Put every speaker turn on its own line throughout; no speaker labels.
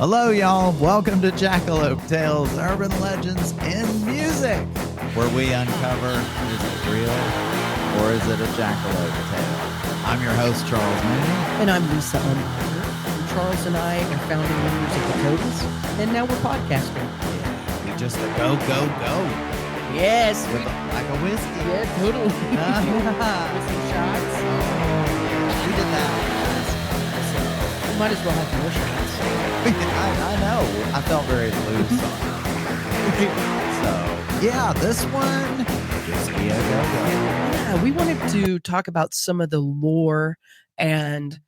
Hello, y'all. Welcome to Jackalope Tales, Urban Legends in Music, where we uncover, is it real or is it a jackalope tale? I'm your host, Charles Mooney.
And I'm Lisa Umbarger. And Charles and I are founding members of the Toadies, and now we're podcasting.
Yeah, we just go.
Yes.
Like a whiskey.
Yeah, totally. With some shots.
Oh, we did that.
We might as well have more shots.
I know. I felt very loose on it. So, yeah, this one, Whiskey a Go-Go.
Yeah, we wanted to talk about some of the lore and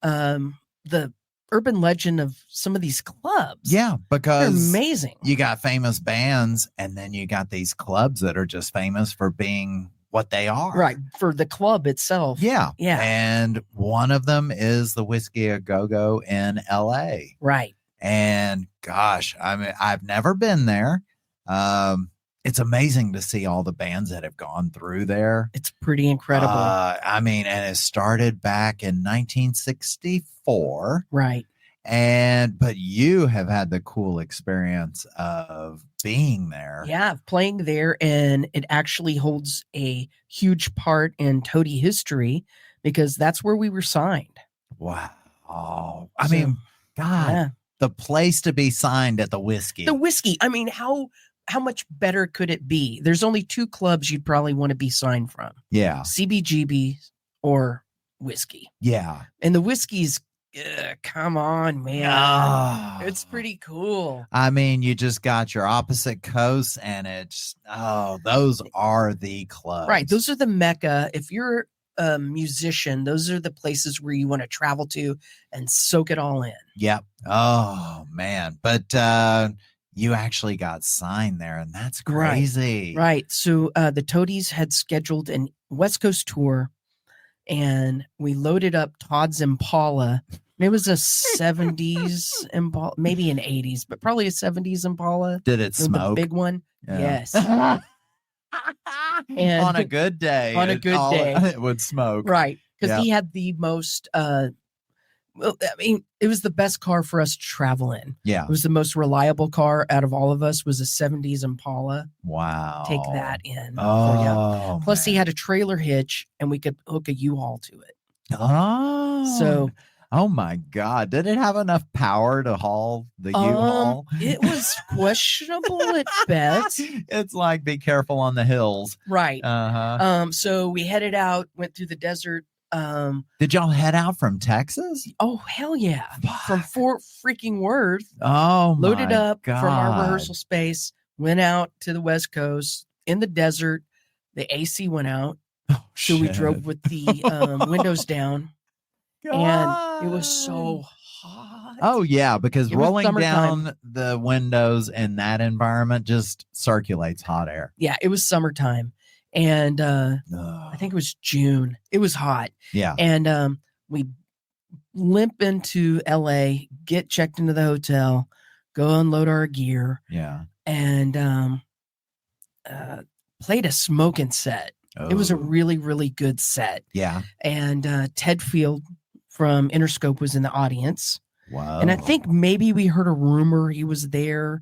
the urban legend of some of these clubs.
Yeah, because
they're amazing.
You got famous bands, and then you got these clubs that are just famous for being what they are.
Right, for the club itself.
Yeah.
Yeah.
And one of them is the Whisky a Go-Go in LA.
Right.
And gosh, I mean, I've never been there. It's amazing to see all the bands that have gone through there.
It's pretty incredible.
I mean, and it started back in 1964.
Right.
But you have had the cool experience of being there.
Yeah, playing there, and it actually holds a huge part in Toady history because that's where we were signed.
Wow. I mean, God,
yeah.
The place to be signed at the Whisky.
The Whisky. I mean, how much better could it be? There's only two clubs you'd probably want to be signed from.
Yeah.
CBGB or Whisky.
Yeah.
And the Whisky's, come on, man.
Oh.
It's pretty cool.
I mean, you just got your opposite coast, and those are the clubs.
Right. Those are the Mecca. If you're a musician, those are the places where you want to travel to and soak it all in.
Yep. Oh, man. But you actually got signed there, and that's crazy.
Right. So the Toadies had scheduled an West Coast tour, and we loaded up Todd's Impala. It was a 70s Impala, maybe an 80s, but probably a 70s Impala.
Did it smoke?
The big one.
Yeah.
Yes. And
on a good day. It would smoke.
Right. Because he had the most, it was the best car for us to travel in.
Yeah.
It was the most reliable car out of all of us, was a 70s Impala.
Wow.
Take that in.
Oh,
Plus, he had a trailer hitch, and we could hook a U-Haul to it.
Oh.
So.
Oh, my God. Did it have enough power to haul the U-Haul?
It was questionable at best.
It's like, be careful on the hills.
Right.
Uh-huh.
So we headed out, went through the desert.
Did y'all head out from Texas?
Oh, hell yeah.
Fuck.
From Fort freaking Worth.
Oh, my
loaded up
God.
from our rehearsal space, went out to the West Coast in the desert. The AC went out.
Oh,
so we
shit.
drove with the windows down.
God.
And it was so hot.
Oh, yeah, because rolling
summertime.
down the windows in that environment just circulates hot air.
Yeah, it was summertime. And I think it was June. It was hot.
Yeah.
And we limp into LA, get checked into the hotel, go unload our gear.
Yeah.
And played a smoking set.
Oh.
It was a really, really good set.
Yeah.
And Ted Field from Interscope was in the audience.
Wow.
And I think maybe we heard a rumor he was there,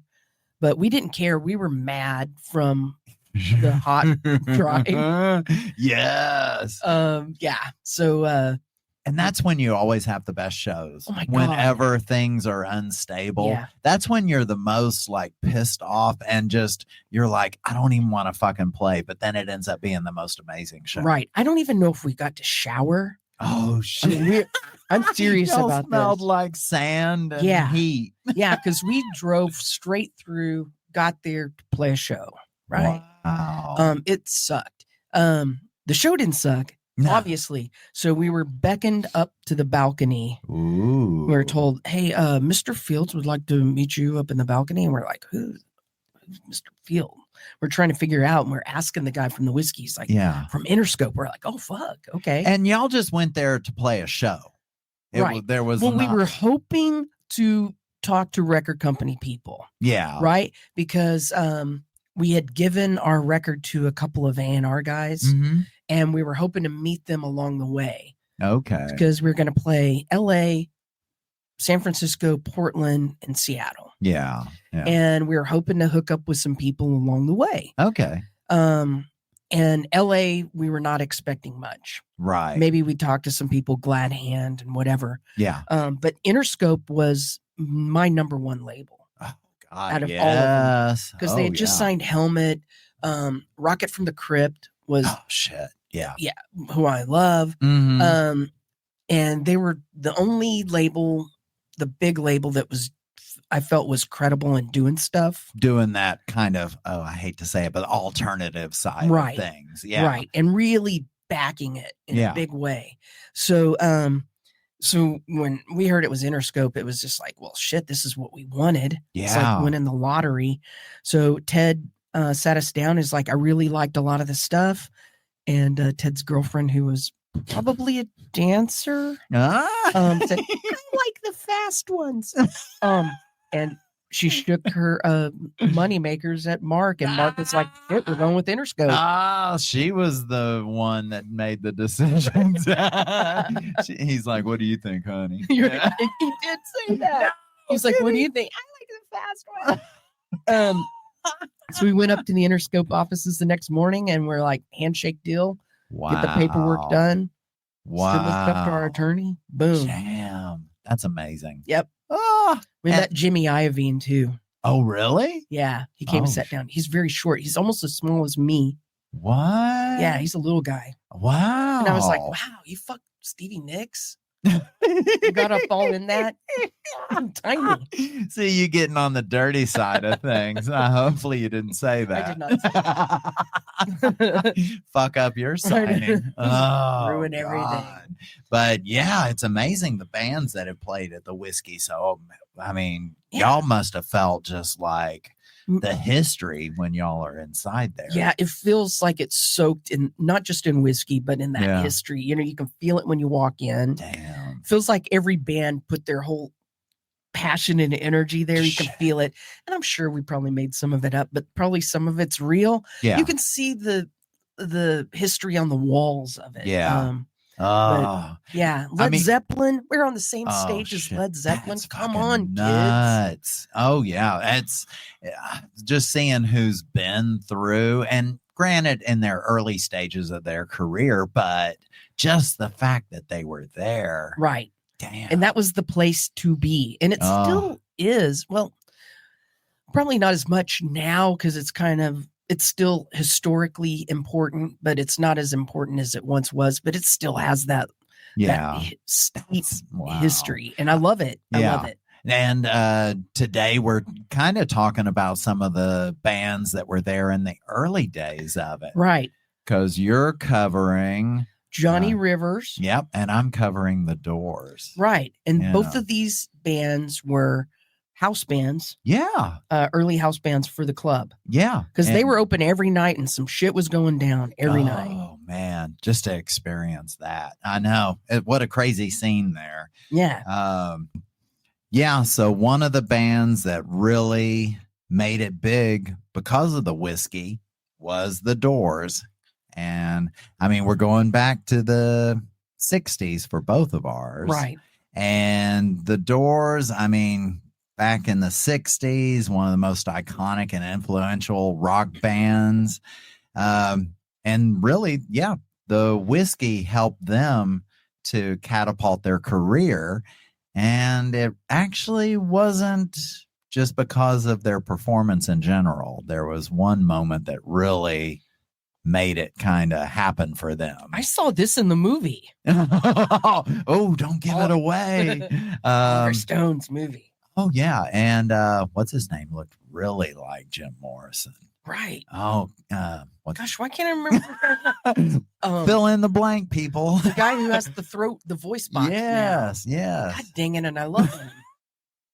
but we didn't care. We were mad from the hot drive.
Yes.
Yeah. So
and that's when you always have the best shows.
Oh my God.
Whenever things are unstable,
Yeah.
that's when you're the most like pissed off and just you're like, I don't even want to fucking play. But then it ends up being the most amazing show.
right. I don't even know if we got to shower.
Oh
I
shit.
mean, I'm serious
Y'all
about
smelled
this.
like sand and
Yeah.
heat.
Yeah, because we drove straight through, got there to play a show. Right.
Wow.
It sucked. The show didn't suck.
No.
Obviously. So we were beckoned up to the balcony.
Ooh.
We were told, hey, Mr. Fields would like to meet you up in the balcony. And we're like, who's Mr. Field? We're trying to figure out, and we're asking the guy from the Whisky. He's like,
Yeah.
from Interscope. We're like, oh, fuck. Okay.
And y'all just went there to play a show.
Right.
There was
well,
not,
we were hoping to talk to record company people.
Yeah.
Right. Because we had given our record to a couple of A&R guys,
Mhm.
and we were hoping to meet them along the way.
Okay.
Because we were going to play LA, San Francisco, Portland, and Seattle.
Yeah.
And we were hoping to hook up with some people along the way.
Okay.
And LA, we were not expecting much.
Right.
Maybe we talked to some people, Glad Hand and whatever.
Yeah.
But Interscope was my number one label.
Oh, God,
out of all of them. Because they had just
yeah.
signed Helmet. Rocket from the Crypt was
Oh, shit. Yeah.
who I love.
Mhm.
And they were the only label, the big label that I felt was credible in doing stuff.
Doing that kind of, I hate to say it, but alternative side
Right.
of things. Yeah.
Right. And really backing it in a big way. So when we heard it was Interscope, it was just like, well, shit, this is what we wanted.
Yeah.
It's like winning the lottery. So Ted sat us down. Is like, I really liked a lot of the stuff. And Ted's girlfriend, who was probably a dancer, said, I like the fast ones. And she shook her money makers at Mark, and Mark was like, shit, we're going with Interscope.
Oh, she was the one that made the decisions. He's like, what do you think, honey?
He did say that. He's like, what do you think? I like the fast one. So we went up to the Interscope offices the next morning, and we're like, handshake deal.
Wow.
Get the paperwork done.
Wow.
Send this stuff to our attorney. Boom.
Damn. That's amazing.
Yep.
Oh,
We met Jimmy Iovine too.
Oh, really?
Yeah. He came and sat down. He's very short. He's almost as small as me.
What?
Yeah, he's a little guy.
Wow.
And I was like, wow, you fucked Stevie Nicks? You got up all in that? I'm tiny.
See, you getting on the dirty side of things. Hopefully you didn't say that.
I did not say that.
Fuck up your signing. Oh,
ruin everything.
God. But yeah, it's amazing the bands that have played at the Whisky. So, I mean, y'all must have felt just like the history when y'all are inside there.
Yeah, it feels like it's soaked in, not just in whiskey, but in that history. You know, you can feel it when you walk in.
Damn.
It feels like every band put their whole passion and energy there. You can feel it. And I'm sure we probably made some of it up, but probably some of it's real.
Yeah.
You can see the history on the walls of it.
Yeah.
Led Zeppelin. We're on the same stage as Led Zeppelin. Come on,
nuts.
kids.
Oh yeah, it's just seeing who's been through, and granted, in their early stages of their career, but just the fact that they were there,
right?
Damn,
and that was the place to be, and it still is. Well, probably not as much now because it's still historically important, but it's not as important as it once was. But it still has that steep history, and I love it. I love it.
And today we're kind of talking about some of the bands that were there in the early days of it,
right?
Because you're covering
Johnny Rivers,
yep, and I'm covering the Doors,
right? And both of these bands were house bands, early house bands for the club, because they were open every night and some shit was going down every night.
Oh man, just to experience that, I know what a crazy scene there. So one of the bands that really made it big because of the Whisky was the Doors, and I mean we're going back to the 60s for both of ours,
right? And
the Doors, I mean, back in the 60s, one of the most iconic and influential rock bands. And really, the Whisky helped them to catapult their career. And it actually wasn't just because of their performance in general. There was one moment that really made it kind of happen for them.
I saw this in the movie.
Oh, don't give it away.
Oliver Stone's movie.
Oh, yeah. And what's his name? Looked really like Jim Morrison.
Right.
Oh,
gosh, why can't I remember?
Fill in the blank, people.
The guy who has the voice box.
Yes.
God dang it. And I love him.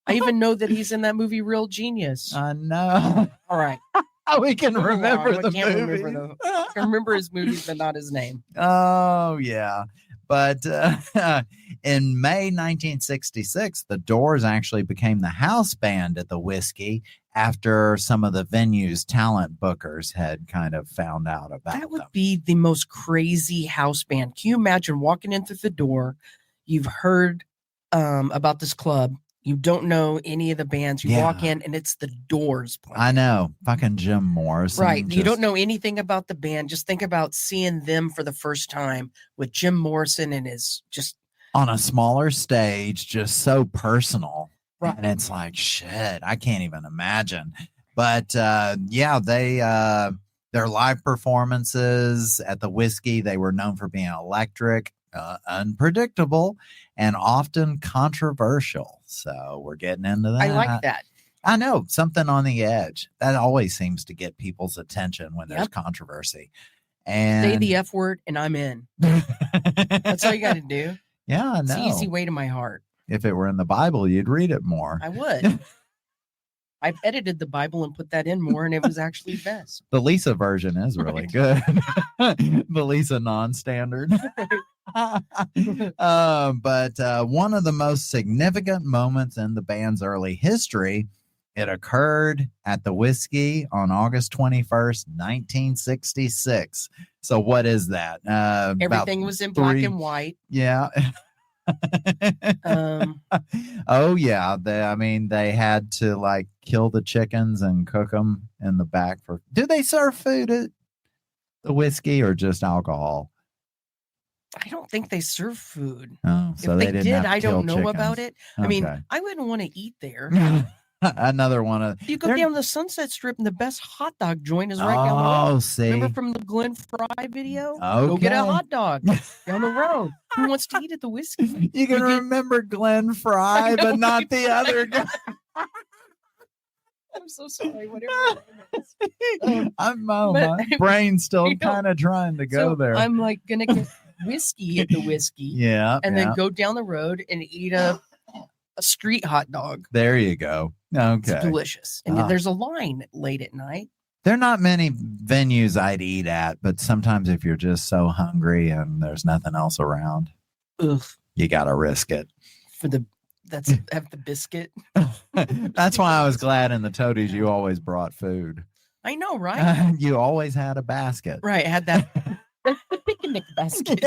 I even know that he's in that movie, Real Genius.
I know.
All right.
We can remember the movie.
I can remember his movies, but not his name.
Oh, yeah. But in May 1966, the Doors actually became the house band at the Whisky after some of the venue's talent bookers had kind of found out about them.
That would be the most crazy house band. Can you imagine walking in through the door? You've heard about this club. You don't know any of the bands. You walk
Yeah.
in and it's the Doors playing.
I know. Fucking Jim Morrison.
Right. You don't know anything about the band. Just think about seeing them for the first time with Jim Morrison and his just
on a smaller stage, just so personal.
Right.
And it's like, shit, I can't even imagine. But yeah, their live performances at the Whisky, they were known for being electric, unpredictable, and often controversial. So we're getting into that.
I like that.
I know, something on the edge. That always seems to get people's attention when there's controversy. And
say the F word and I'm in. That's all you got to do.
Yeah, I know.
It's the easy way to my heart.
If it were in the Bible, you'd read it more.
I would. I've edited the Bible and put that in more, and it was actually best.
The Lisa version is really good. The Lisa non-standard. But one of the most significant moments in the band's early history, it occurred at the Whisky on August 21st, 1966. So what is that?
Everything was in black and white.
Yeah. Oh yeah, they had to like kill the chickens and cook them in the back for. Do they serve food at the Whisky or just alcohol?
I don't think they serve food.
Oh, so
if
they
they
didn't
did,
have to
I don't
kill
know
chickens.
about it.
Okay.
I mean, I wouldn't want to eat there.
Another one of
you go down the Sunset Strip and the best hot dog joint is right down the road.
Oh, see,
remember from the Glenn Fry video?
Okay.
Go get a hot dog down the road. Who wants to eat at the Whisky?
You can remember Glenn Fry, but not the other guy.
I'm so sorry. Whatever.
My brain's still kind of trying to go there.
I'm like gonna get whiskey at the Whisky,
yeah,
and then go down the road and eat a street hot dog.
There you go. Okay,
it's delicious, and there's a line late at night.
There are not many venues I'd eat at, but sometimes if you're just so hungry and there's nothing else around, you gotta risk it
for the. Have the biscuit.
That's why I was glad in the Toadies you always brought food.
I know, right?
You always had a basket.
Right, I had that the picnic basket.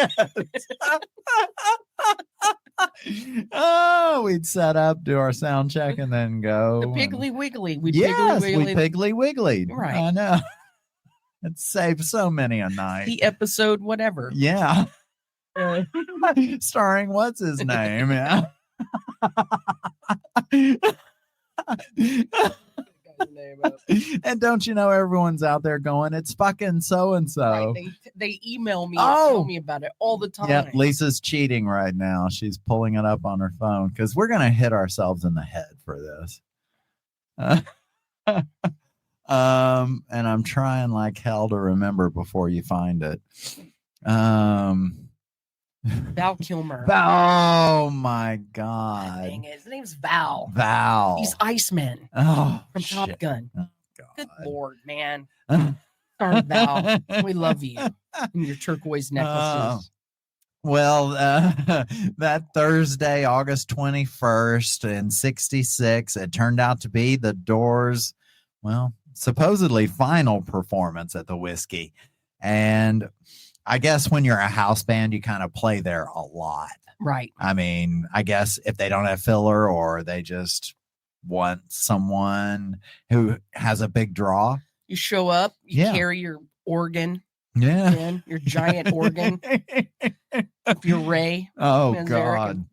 Oh, we'd set up, do our sound check, and then go.
The Piggly Wiggly.
We Piggly Wiggly.
Right.
I know. It saved so many a night.
The episode, whatever.
Yeah. Starring what's his name? Yeah. And don't you know everyone's out there going, it's fucking so and so.
They email me and tell me about it all the time.
Yeah, Lisa's cheating right now. She's pulling it up on her phone because we're gonna hit ourselves in the head for this. And I'm trying like hell to remember before you find it.
Val Kilmer.
Oh my God.
Dang it. His name's Val.
Val.
He's Iceman.
Oh,
from Top Gun.
Oh, God.
Good Lord, man. Darn Val. We love you. And your turquoise necklaces.
Well, that Thursday, August 21st in 66, it turned out to be the Doors, well, supposedly final performance at the Whisky. And I guess when you're a house band, you kind of play there a lot.
Right.
I mean, I guess if they don't have filler or they just want someone who has a big draw.
You show up, you carry your organ.
Yeah.
In, your giant organ. Your Ray.
Oh, God.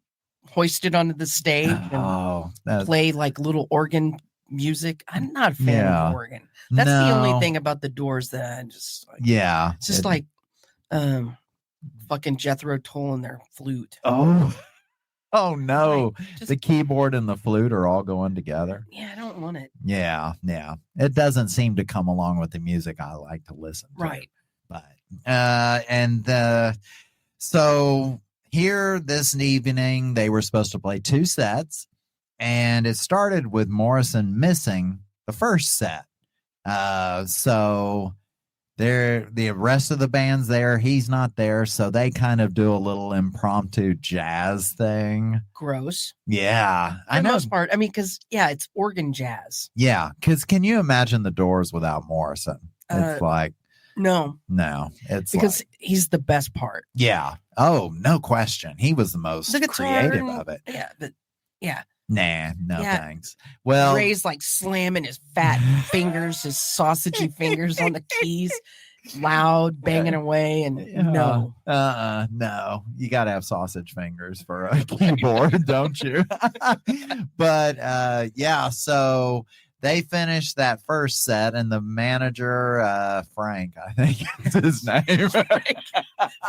Hoist it onto the stage. Play like little organ music. I'm not a fan of organ. That's the only thing about the Doors that I just like.
Yeah.
It's just like fucking Jethro Tull and their flute.
Oh no.
Just,
the keyboard and the flute are all going together.
Yeah, I don't want it.
Yeah. It doesn't seem to come along with the music I like to listen to.
Right.
But so here this evening they were supposed to play 2 sets, and it started with Morrison missing the first set. So the rest of the band's there. He's not there. So they kind of do a little impromptu jazz thing.
Gross.
Yeah.
For the most part. I mean, because, it's organ jazz.
Yeah. Because can you imagine the Doors without Morrison? It's like.
No,
It's
because
like,
he's the best part.
yeah. Oh, no question. He was the most
The guitar
creative of it.
Yeah, but yeah.
Nah, no
Yeah.
thanks. Well,
Ray's like slamming his fat fingers, his sausagey fingers on the keys, loud, banging away, and no.
No. You got to have sausage fingers for a keyboard, don't you? But yeah, so they finished that first set, and the manager, Frank, I think is his name.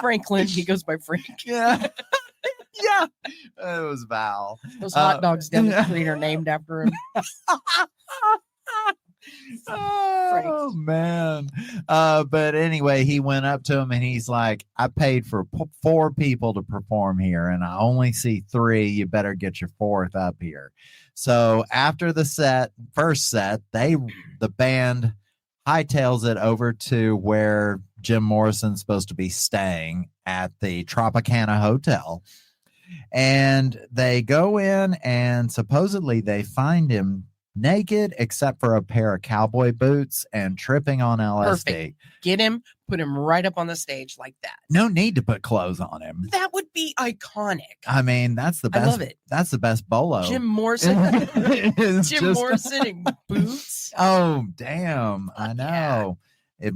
Franklin, he goes by Frank.
Yeah. Yeah. It was Val.
Those hot dogs down the street are named after him.
Oh man. But anyway, he went up to him and he's like, I paid for 4 people to perform here and I only see 3. You better get your 4th up here. So after the first set, the band hightails it over to where Jim Morrison's supposed to be staying at the Tropicana Hotel. And they go in and supposedly they find him naked except for a pair of cowboy boots and tripping on LSD.
Perfect. Get him, put him right up on the stage like that.
No need to put clothes on him.
That would be iconic.
I mean, that's the best.
I love it.
That's the best bolo.
Jim Morrison. Morrison in boots.
Oh, damn. I know. Yeah.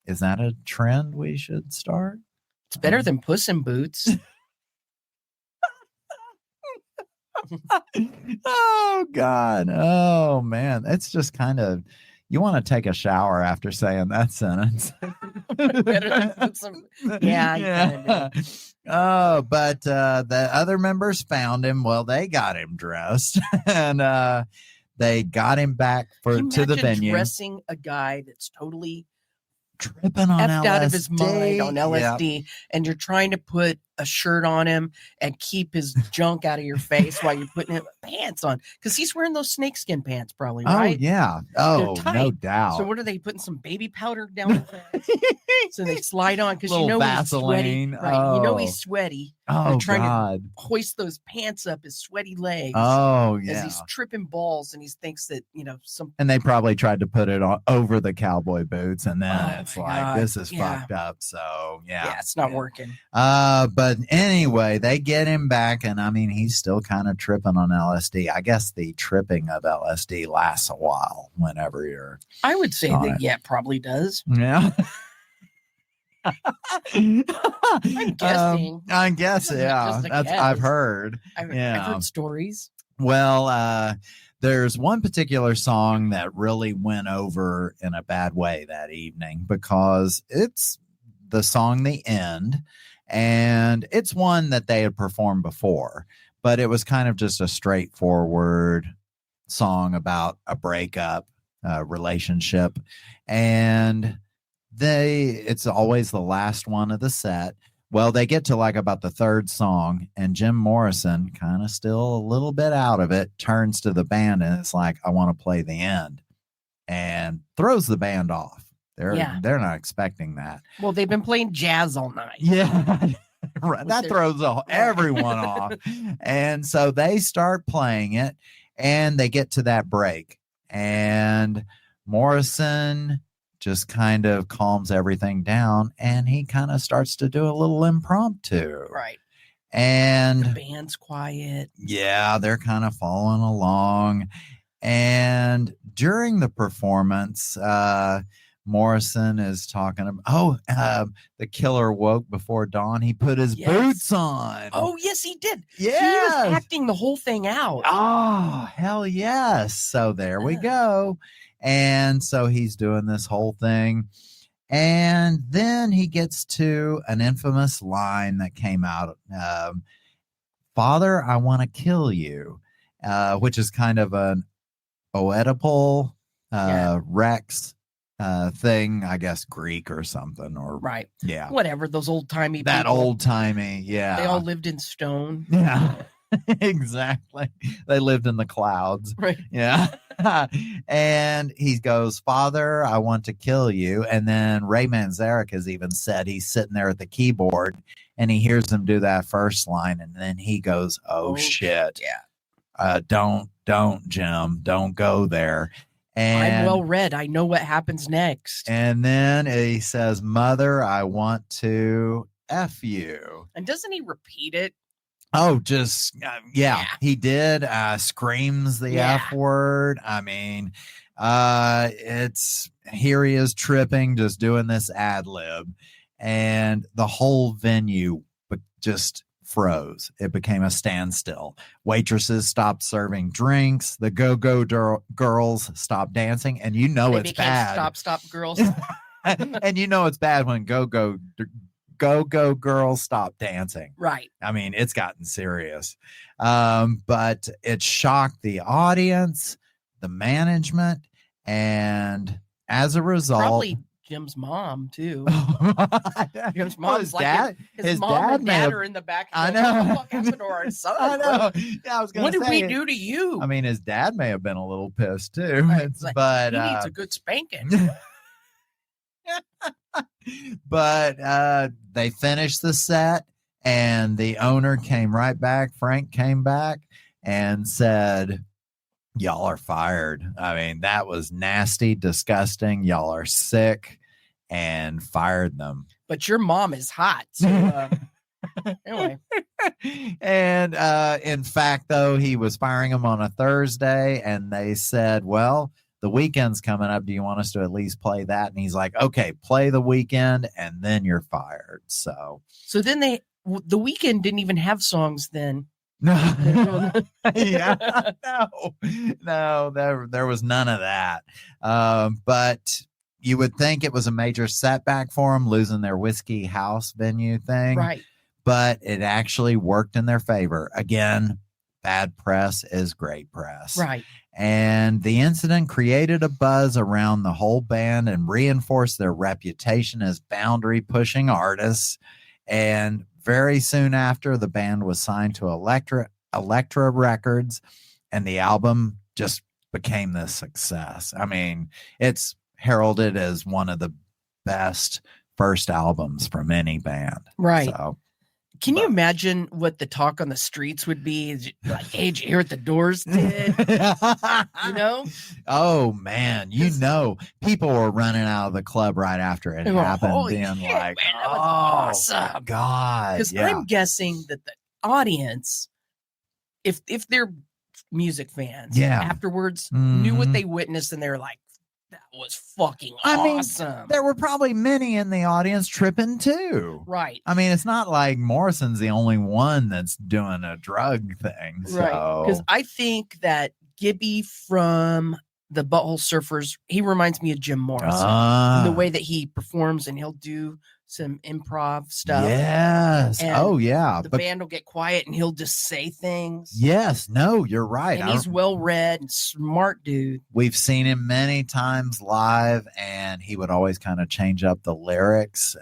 Is that a trend we should start?
It's better than Puss in Boots.
Oh God. Oh man. It's just kind of, you want to take a shower after saying that sentence.
Yeah.
Oh, but the other members found him. Well, they got him dressed and they got him back to the venue.
Dressing a guy that's totally
tripping on LSD.
Out of his mind on LSD, and you're trying to put a shirt on him and keep his junk out of your face while you're putting pants on, because he's wearing those snakeskin pants, probably, right?
Oh yeah. Oh, no doubt.
So what are they putting, some baby powder down so they slide on, because you know
Vaseline.
He's sweaty, right? You know he's sweaty.
Oh,
they're trying
God.
to hoist those pants up his sweaty legs.
Oh yeah.
As he's tripping balls, and he thinks that
and they probably tried to put it on over the cowboy boots, and then it's like, God, this is fucked up. So yeah,
it's not working.
But anyway, they get him back, and I mean, he's still kind of tripping on LSD. I guess the tripping of LSD lasts a while whenever you're.
I would say that it probably does.
Yeah.
I'm guessing.
I guess, yeah. I've heard.
I've heard stories.
Well, there's one particular song that really went over in a bad way that evening, because it's the song The End, and it's one that they had performed before, but it was kind of just a straightforward song about a breakup, relationship, and it's always the last one of the set. Well, they get to like about the 3rd song, and Jim Morrison, kind of still a little bit out of it, turns to the band and it's like, I want to play The End, and throws the band off. They're not expecting that.
Well, they've been playing jazz all night.
Yeah. Right. That throws everyone off. And so they start playing it, and they get to that break, and Morrison just kind of calms everything down, and he kind of starts to do a little impromptu.
Right.
And
the band's quiet.
Yeah, they're kind of following along. And during the performance, Morrison is talking about, the killer woke before dawn. He put his boots on.
Oh, yes, he did.
Yeah.
He was acting the whole thing out.
Oh, hell yes. So there we go. And so he's doing this whole thing. And then he gets to an infamous line that came out, Father, I want to kill you, which is kind of an Oedipal Rex thing, I guess Greek or something, or
right.
Yeah.
Whatever, those old-timey
that
people.
Old-timey, yeah.
They all lived in stone.
Yeah. Exactly. They lived in the clouds.
Right.
Yeah. And he goes, Father, I want to kill you. And then Ray Manzarek has even said he's sitting there at the keyboard and he hears him do that first line. And then he goes, oh shit.
Yeah.
Don't, Jim, don't go there. And
I'm well read. I know what happens next.
And then he says, "Mother, I want to F you."
And doesn't he repeat it?
Oh, just, he did. Screams the
Yeah.
F word. I mean, here he is tripping, just doing this ad lib. And the whole venue just froze. It became a standstill. Waitresses stopped serving drinks. The go-go girls stopped dancing. And you know it's bad.
Stop girls.
And you know it's bad when go-go girls stop dancing.
Right.
I mean, it's gotten serious. But it shocked the audience, the management, and as a result,
probably Jim's mom too. Jim's mom's
his
like
dad.
His mom and dad are in the back.
I know.
What the fuck happened to our son?
I know. Yeah, I was going to say.
What did we do to you?
I mean, his dad may have been a little pissed too.
Right.
But
he needs a good spanking.
But they finished the set, and the owner came right back. Frank came back and said, "Y'all are fired." I mean, that was nasty, disgusting. Y'all are sick, and fired them.
But your mom is hot. So, anyway.
And in fact, though, he was firing them on a Thursday, and they said, "Well, the weekend's coming up. Do you want us to at least play that?" And he's like, "Okay, play the weekend, and then you're fired." So
then the weekend didn't even have songs then.
No, there was none of that. But you would think it was a major setback for them, losing their Whisky house venue thing.
Right.
But it actually worked in their favor. Again, bad press is great press.
Right.
And the incident created a buzz around the whole band and reinforced their reputation as boundary pushing artists. And very soon after, the band was signed to Elektra Records, and the album just became this success. I mean, it's heralded as one of the best first albums from any band.
Right.
So,
can you imagine what the talk on the streets would be? Like, hey, did you hear what the Doors did? You know?
Oh, man. You know, people were running out of the club right after it happened, being
shit,
like,
man, that was awesome.
God.
Because I'm guessing that the audience, if they're music fans, afterwards knew what they witnessed, and they were like, that was fucking awesome.
Mean, there were probably many in the audience tripping too.
Right.
I mean, it's not like Morrison's the only one that's doing a drug thing.
Right. Because I think that Gibby from the Butthole Surfers, he reminds me of Jim Morrison. The way that he performs, and he'll do some improv stuff.
Yes.
And
yeah.
The band will get quiet, and he'll just say things.
Yes. No, you're right.
And he's well-read and smart dude.
We've seen him many times live, and he would always kind of change up the lyrics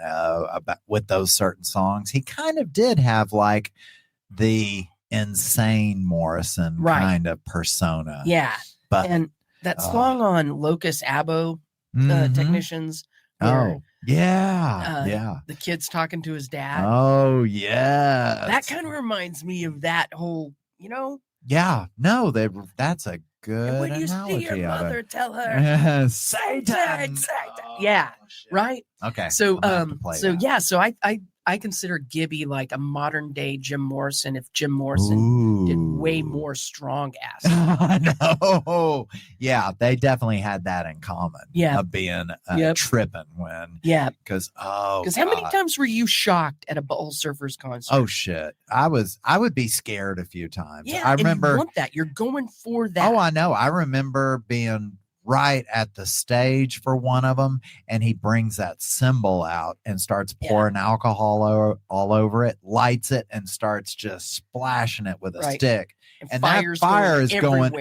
with those certain songs. He kind of did have like the insane Morrison kind of persona.
Yeah. And that song on Locust Abo Technicians.
Oh, yeah.
The kid's talking to his dad.
Oh, yeah.
That kind of reminds me of that whole, you know?
Yeah. No, that's a good
when you
analogy.
See your mother, tell her.
Satan.
Yeah. Right.
Okay.
So, so I consider Gibby like a modern day Jim Morrison if Jim Morrison did way more strong acid.
No. Yeah, they definitely had that in common.
Yeah.
Of being tripping when.
Yeah.
Because
how many times were you shocked at a Butthole Surfers concert?
Oh shit. I would be scared a few times.
Yeah.
I remember
you want that. You're going for that.
Oh, I know. I remember being right at the stage for one of them, and he brings that cymbal out and starts pouring alcohol all over it, lights it, and starts just splashing it with a stick, and that fire is going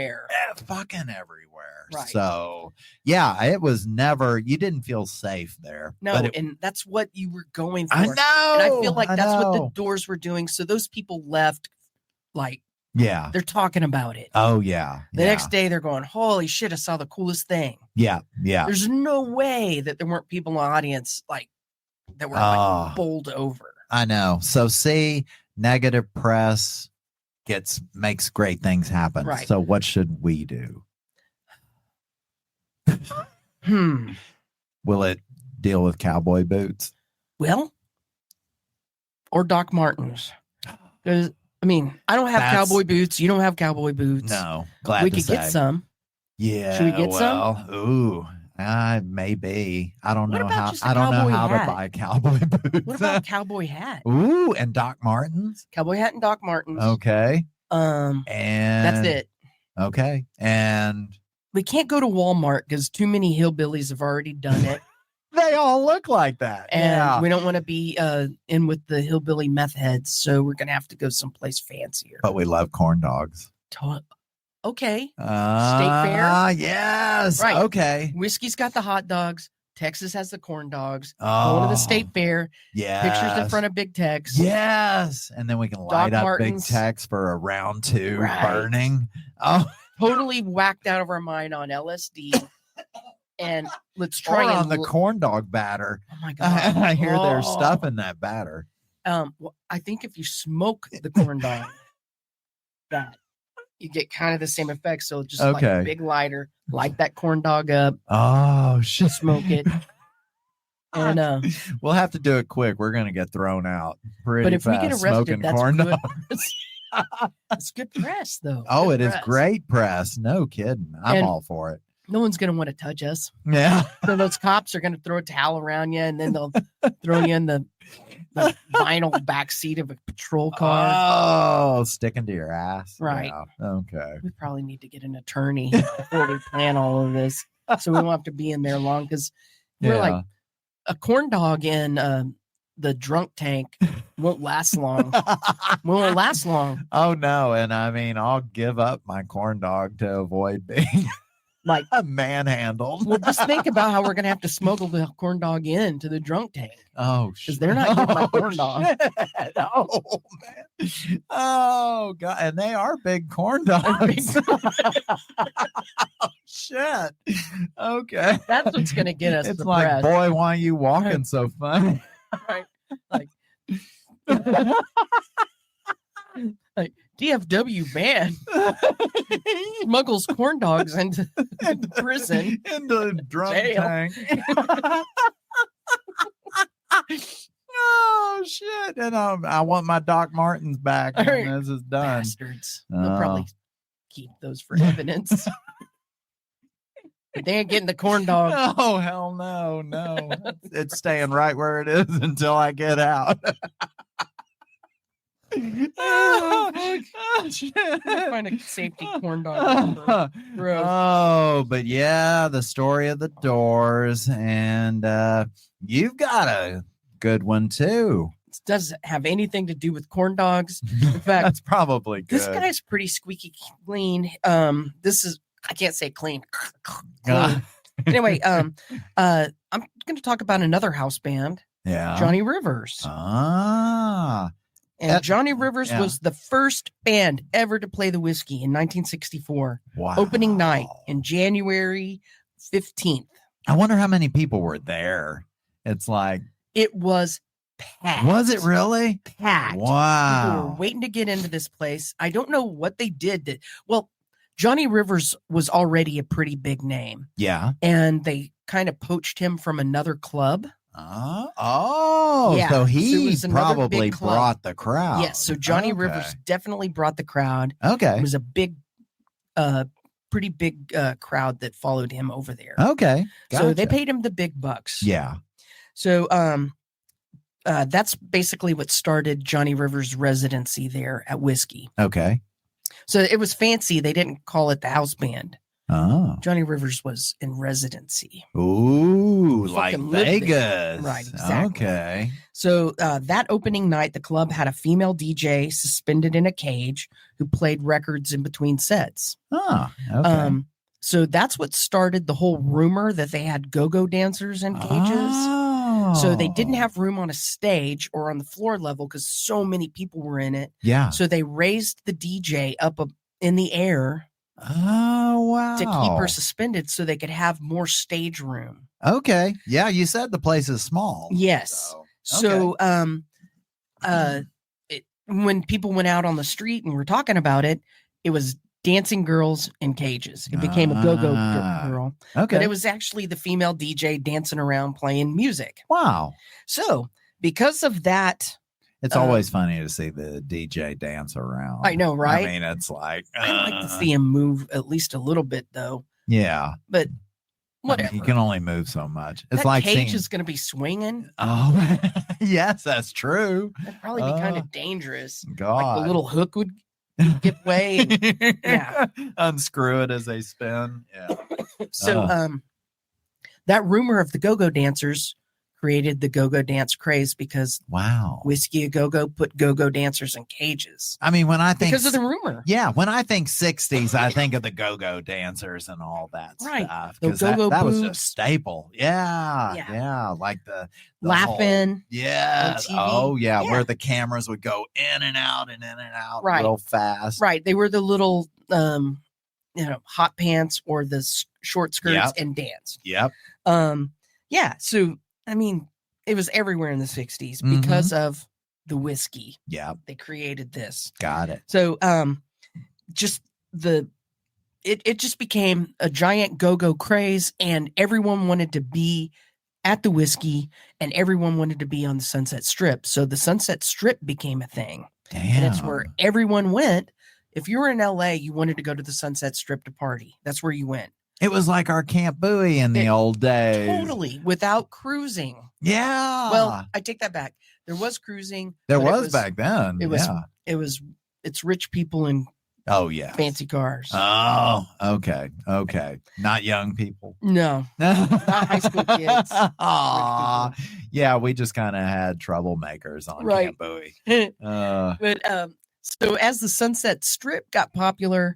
fucking everywhere.
Right.
So it was never, you didn't feel safe there.
No, and that's what you were going for.
I know,
and I feel like that's what the Doors were doing. So those people left like, they're talking about it.
Oh, yeah.
The next day they're going, holy shit, I saw the coolest thing.
Yeah. Yeah.
There's no way that there weren't people in the audience like that were like bowled over.
I know. So see, negative press makes great things happen.
Right.
So what should we do? Will it deal with cowboy boots?
Well, or Doc Martens. Because, I mean, I don't have cowboy boots. You don't have cowboy boots.
No. Glad
we
to
could
say.
get some.
Yeah.
Should we get some?
Ooh. Maybe. I don't
What
know
about
how.
just a
I don't know
cowboy
how
hat?
to buy cowboy boots.
What about cowboy hat?
Ooh, and Doc Martens.
Cowboy hat and Doc Martens.
Okay.
And that's it.
Okay. And
we can't go to Walmart because too many hillbillies have already done it.
They all look like that.
And we don't want to be in with the hillbilly meth heads, so we're gonna have to go someplace fancier.
But we love corn dogs.
Okay. State
Fair? Yes.
Right.
Okay.
Whiskey's got the hot dogs. Texas has the corn dogs. Going to the State Fair.
Yeah.
Pictures in front of Big Tex.
Yes. And then we can light
Doc
up
Martens.
Big Tex for a round 2 burning. Oh,
totally whacked out of our mind on LSD. And let's try
on the corn dog batter.
Oh my god!
I hear there's stuff in that batter.
Well, I think if you smoke the corn dog, that you get kind of the same effect. So just like a big lighter, light that corn dog up.
Oh shit!
Smoke it. And
we'll have to do it quick. We're gonna get thrown out pretty
But if
fast.
we get arrested, that's
corn
good.
dogs.
It's good press, though.
Oh,
good
it
press.
is great press. No kidding. I'm all for it.
No one's going to want to touch us.
Yeah.
So those cops are going to throw a towel around you, and then they'll throw you in the vinyl back seat of a patrol car.
Oh, sticking to your ass.
Right.
Yeah. Okay.
We probably need to get an attorney before we plan all of this, so we won't have to be in there long, because we're like a corn dog in the drunk tank won't last long. Won't last long.
Oh no. And I mean, I'll give up my corn dog to avoid being
like
manhandled.
Well, just think about how we're gonna have to smuggle the corn dog in to the drunk tank.
Oh,
because they're not getting my corn dog.
Oh man. Oh god. And they are big corn dogs. Oh, shit. Okay.
That's what's gonna get us.
It's like, press. Boy, why are you walking so funny?
Right. Like DFW ban smuggles corn dogs into prison,
into the drunk tank. Oh shit! And I want my Doc Martens back when this is done.
Bastards. They'll probably keep those for evidence. But they ain't getting the corn dog.
Oh hell no, no! It's staying right where it is until I get out.
Find a safety corn dog.
Oh, but yeah, the story of the doors, and you've got a good one too.
It doesn't have anything to do with corn dogs. In fact,
that's probably good.
This guy's pretty squeaky clean. This is, I can't say clean. Anyway, I'm going to talk about another house band.
Yeah,
Johnny Rivers. And Johnny Rivers was the first band ever to play the Whisky in 1964.
Wow.
Opening night in January 15th.
I wonder how many people were there. It's like,
it was packed.
Was it really?
Packed.
Wow.
People were waiting to get into this place. I don't know what they did. Well, Johnny Rivers was already a pretty big name.
Yeah.
And they kind of poached him from another club.
Yeah. So he probably brought the crowd.
Yes. So Johnny Rivers definitely brought the crowd.
Okay.
It was a big, pretty big crowd that followed him over there.
Okay.
Gotcha. So they paid him the big bucks.
Yeah.
So that's basically what started Johnny Rivers' residency there at Whisky.
Okay.
So it was fancy. They didn't call it the house band.
Oh.
Johnny Rivers was in residency.
Ooh, like Vegas.
Right, exactly.
Okay.
So that opening night, the club had a female DJ suspended in a cage who played records in between sets.
Oh, okay.
So that's what started the whole rumor that they had go-go dancers in cages.
Oh.
So they didn't have room on a stage or on the floor level because so many people were in it.
Yeah.
So they raised the DJ up in the air.
Oh, wow.
To keep her suspended so they could have more stage room.
Okay. Yeah, you said the place is small.
Yes. So when people went out on the street and were talking about it, it was dancing girls in cages. It became a go-go girl.
Okay.
But it was actually the female DJ dancing around playing music.
Wow.
So because of that,
it's always funny to see the DJ dance around.
I know, right?
I mean, it's like
I like to see him move at least a little bit, though.
Yeah,
but whatever.
I mean, you can only move so much. It's
that
like
cage is going to be swinging.
Oh, yes, that's true.
That'd probably be kind of dangerous.
God,
like the little hook would give way. And, yeah,
unscrew it as they spin. Yeah.
So, that rumor of the go-go dancers created the go-go dance craze because Whisky a Go-Go put go-go dancers in cages.
I mean, when I think
because of the rumor.
Yeah, when I think 60s, I think of the go-go dancers and all that stuff.
Because that
was a staple. Yeah. Like the
laughing.
Whole, yes. Oh, yeah. Where the cameras would go in and out real fast.
Right. They were the little hot pants or the short skirts and dance.
Yep.
Yeah. So I mean, it was everywhere in the 60s because of the whiskey.
Yeah.
They created this.
Got it.
So it just became a giant go-go craze, and everyone wanted to be at the whiskey and everyone wanted to be on the Sunset Strip. So the Sunset Strip became a thing.
Damn.
And it's where everyone went. If you were in LA, you wanted to go to the Sunset Strip to party. That's where you went.
It was like our Camp Bowie in the old days.
Totally. Without cruising.
Yeah.
Well, I take that back. There was cruising.
There was back then.
It's rich people in fancy cars.
Oh, okay. Not young people.
No. Not high school kids.
Yeah, we just kind of had troublemakers on Camp Bowie.
But so as the Sunset Strip got popular,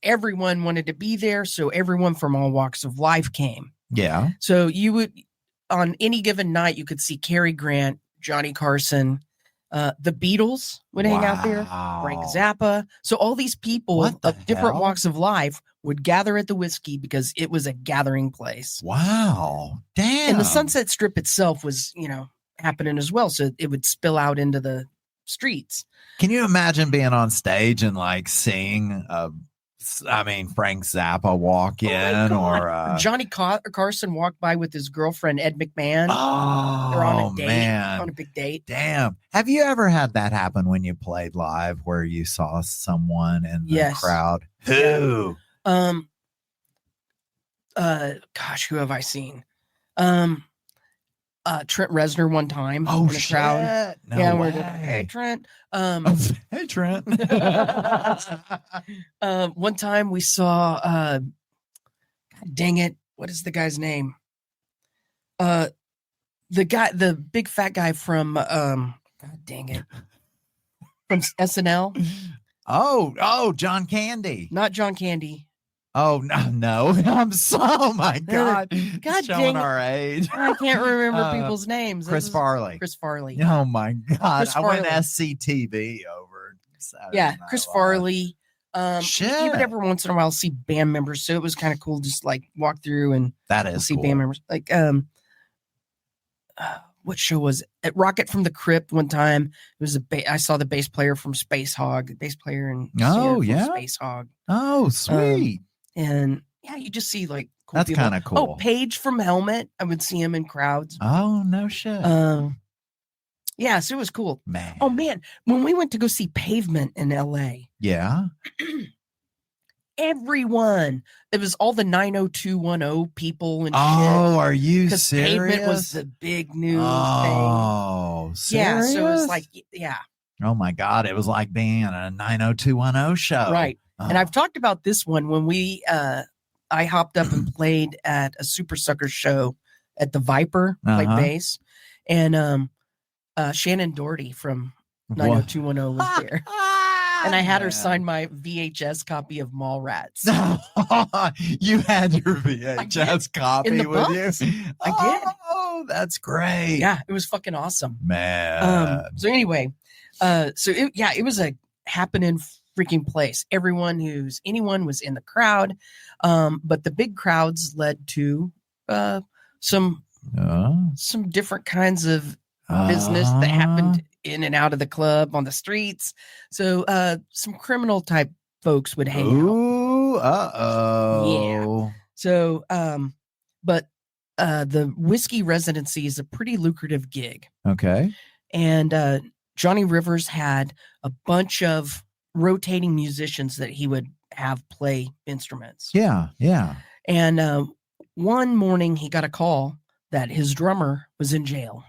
everyone wanted to be there, so everyone from all walks of life came.
Yeah.
So you would, on any given night, you could see Cary Grant, Johnny Carson, the Beatles would hang out there, Frank Zappa. So all these people of different walks of life would gather at the Whiskey because it was a gathering place.
Wow. Damn.
And the Sunset Strip itself was, happening as well. So it would spill out into the streets.
Can you imagine being on stage and like seeing Frank Zappa walk in, or
Johnny Carson walked by with his girlfriend Ed McMahon. They're on a date, on a big date.
Damn. Have you ever had that happen when you played live, where you saw someone in the crowd? Who?
Gosh, who have I seen? Trent Reznor one time.
Oh,
in the crowd.
No way.
Hey, Trent.
Hey, Trent.
One time we saw, God dang it. What is the guy's name? The big fat guy from, God dang it. From SNL.
Oh, John Candy.
Not John Candy.
Oh, no. Oh my God.
God
showing
dang it.
our age.
I can't remember people's names.
Chris Farley. Oh my God. I went SCTV over Saturday Night
Chris
Live.
Farley.
Shit.
You would every once in a while see band members, so it was kind of cool just like walk through and see
cool.
band members. Like what show was it? At Rocket from the Crypt one time? It was I saw the bass player from Space Hog, bass player and Space Hog.
Oh, sweet.
And you just see like cool
that's kind of cool.
Oh, Paige from Helmet. I would see him in crowds.
Oh, no shit.
So it was cool.
Man.
Oh man, when we went to go see Pavement in LA.
Yeah.
Everyone. It was all the 90210 people and shit.
Oh, are you serious?
Pavement was the big new thing.
Oh, serious?
Yeah, so it was like,
oh my God, it was like being a 90210 show.
Right.
Oh.
And I've talked about this one when I hopped up and played at a Super Sucker show at the Viper, played bass. And Shannon Doherty from 90210 was there. And I had her sign my VHS copy of Mallrats.
You had your VHS copy with you?
I did.
Oh, that's great.
Yeah, it was fucking awesome.
Man.
So anyway, it was a happening freaking place. Anyone was in the crowd. But the big crowds led to some different kinds of business that happened in and out of the club, on the streets. So some criminal type folks would hang out.
Ooh, uh-oh.
So, but the Whisky residency is a pretty lucrative gig.
Okay.
And Johnny Rivers had a bunch of rotating musicians that he would have play instruments.
Yeah, yeah.
And one morning he got a call that his drummer was in jail.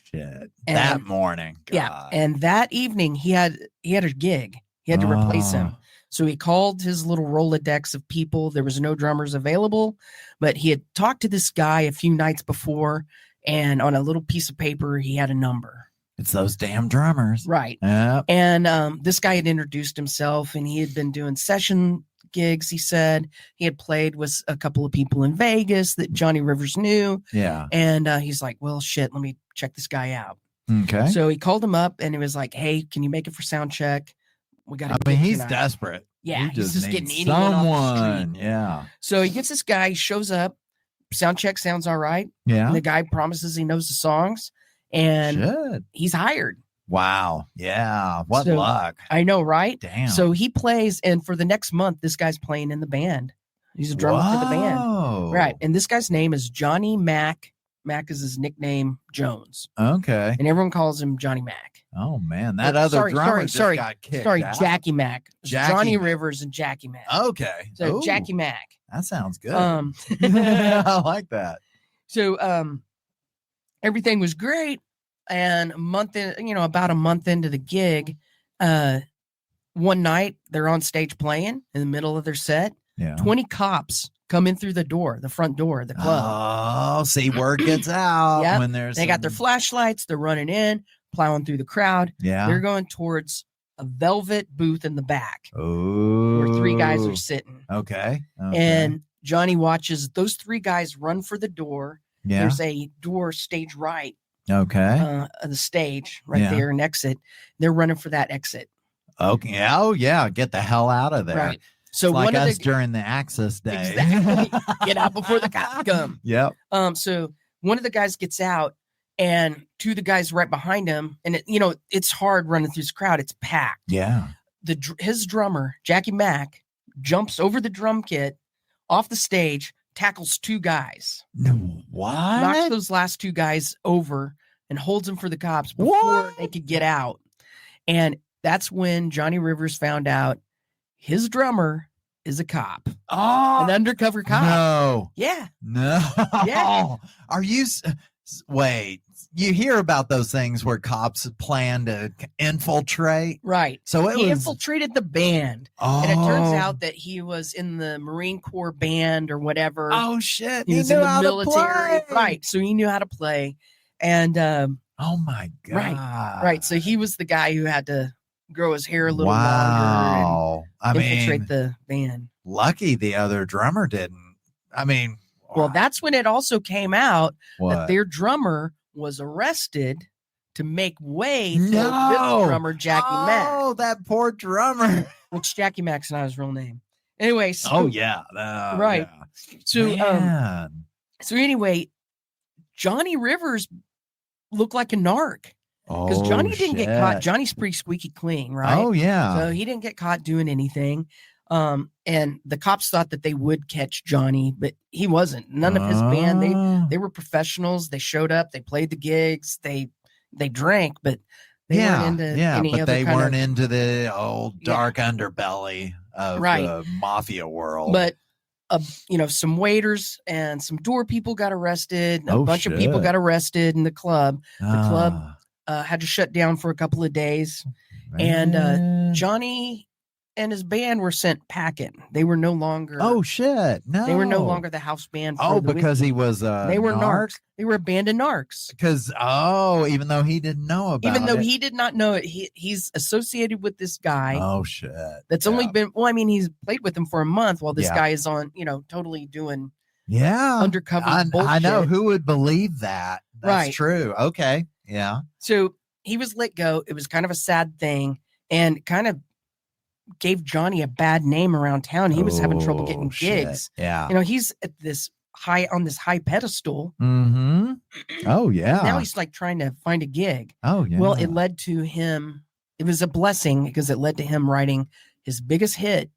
Shit.
And-
that morning. God.
Yeah. And that evening he had a gig. He had to replace him. So he called his little Rolodex of people. There was no drummers available, but he had talked to this guy a few nights before, and on a little piece of paper, he had a number.
It's those damn drummers.
Right.
Yep.
And this guy had introduced himself, and he had been doing session gigs, he said. He had played with a couple of people in Vegas that Johnny Rivers knew.
Yeah.
And he's like, well, shit, let me check this guy out.
Okay.
So he called him up, and he was like, hey, can you make it for sound check? We got.
I mean, he's desperate.
Yeah,
he
he's just
needs
getting anyone off the
someone.
street.
Yeah.
So he gets this guy, he shows up, sound check sounds all right.
Yeah.
And the guy promises he knows the songs, and
Shit.
he's hired.
Wow. Yeah. What
So,
luck.
I know, right?
Damn.
So he plays, and for the next month, this guy's playing in the band. He's a drummer for the band.
Whoa.
Right. And this guy's name is Johnny Mac. Mac is his nickname, Jones.
Okay.
And everyone calls him Johnny Mac.
Oh man, that
Oh,
other drummer just got kicked out.
Jackie Mac.
Jackie
Johnny
Mac.
Rivers and Jackie Mac.
Okay.
So
Ooh,
Jackie Mac.
that sounds good.
Um
I like that.
So everything was great. And about a month into the gig, one night they're on stage playing in the middle of their set.
Yeah.
20 cops come in through the front door of the club.
Oh, see, word gets out
Yep.
when there's
They got their flashlights, they're running in, plowing through the crowd.
Yeah.
They're going towards a velvet booth in the back
Oh.
where three guys are sitting.
Okay.
And Johnny watches those three guys run for the door.
yeah.
There's a door stage right
Okay.
of the stage right
Yeah.
there, an exit. They're running for that exit.
Okay. Oh yeah. Get the hell out of there.
Right. So
It's like
one of
us
the
during the Access Day.
Exactly. Get out before the cops come.
Yep.
So one of the guys gets out, and two of the guys right behind him, and it's hard running through this crowd. It's packed.
Yeah.
His drummer, Jackie Mac, jumps over the drum kit off the stage, tackles two guys,
What?
knocks those last two guys over, and holds them for the cops before
What?
they could get out. And that's when Johnny Rivers found out his drummer is a cop,
Oh
an undercover cop.
no.
Yeah.
No.
Yeah.
Are you wait, you hear about those things where cops plan to infiltrate?
Right.
So it
He
was
infiltrated the band.
oh,
And it turns out that he was in the Marine Corps band or whatever.
oh shit.
he was
knew
in the
how to
military.
play.
Right. So he knew how to play. And
Oh my god.
right. So he was the guy who had to grow his hair a little longer
Wow. I
and
mean,
infiltrate the band.
lucky the other drummer didn't. I mean,
Well, that's when it also came out that
what?
their drummer was arrested to make way for
No.
this drummer, Jackie Mack,
Oh, that poor drummer.
which Jackie Mack's not his real name. Anyway, so,
Oh yeah.
Right. so
Man.
so anyway, Johnny Rivers looked like a narc because
Oh,
Johnny didn't get caught.
shit.
Johnny's pretty squeaky clean, right?
Oh yeah.
So he didn't get caught doing anything. And the cops thought that they would catch Johnny, but he wasn't. None of his band, they were professionals. They showed up, they played the gigs, they drank, but they weren't into any
but
other
they
kind
weren't
of,
into the old
Yeah.
dark underbelly of
Right.
the mafia world.
but some waiters and some door people got arrested. A
Oh,
bunch of people
shit.
got arrested in the club. club,
Ah,
Had to shut down for a couple of days. and,
man.
Johnny and his band were sent packing. They were no longer.
Oh shit! No,
They were no longer the house band. For
Oh,
the
because
Whisky.
he was
They were
narc?
narcs. They were a band of narcs.
Because even though he didn't know about
Even though
it.
he did not know it, he's associated with this guy
Oh shit!
that's
Yeah.
only been. Well, I mean, he's played with him for a month while this
Yeah.
guy is on. Totally doing
Yeah.
undercover
I
bullshit.
know who would believe that. That's
Right.
true. Okay. Yeah.
So he was let go. It was kind of a sad thing, and kind of gave Johnny a bad name around town. He was having trouble getting
Oh, shit.
gigs.
Yeah.
He's at this high pedestal.
Mm-hmm. Oh yeah.
Now he's like trying to find a gig.
Oh yeah.
Well, it led to him. It was a blessing because it led to him writing his biggest hit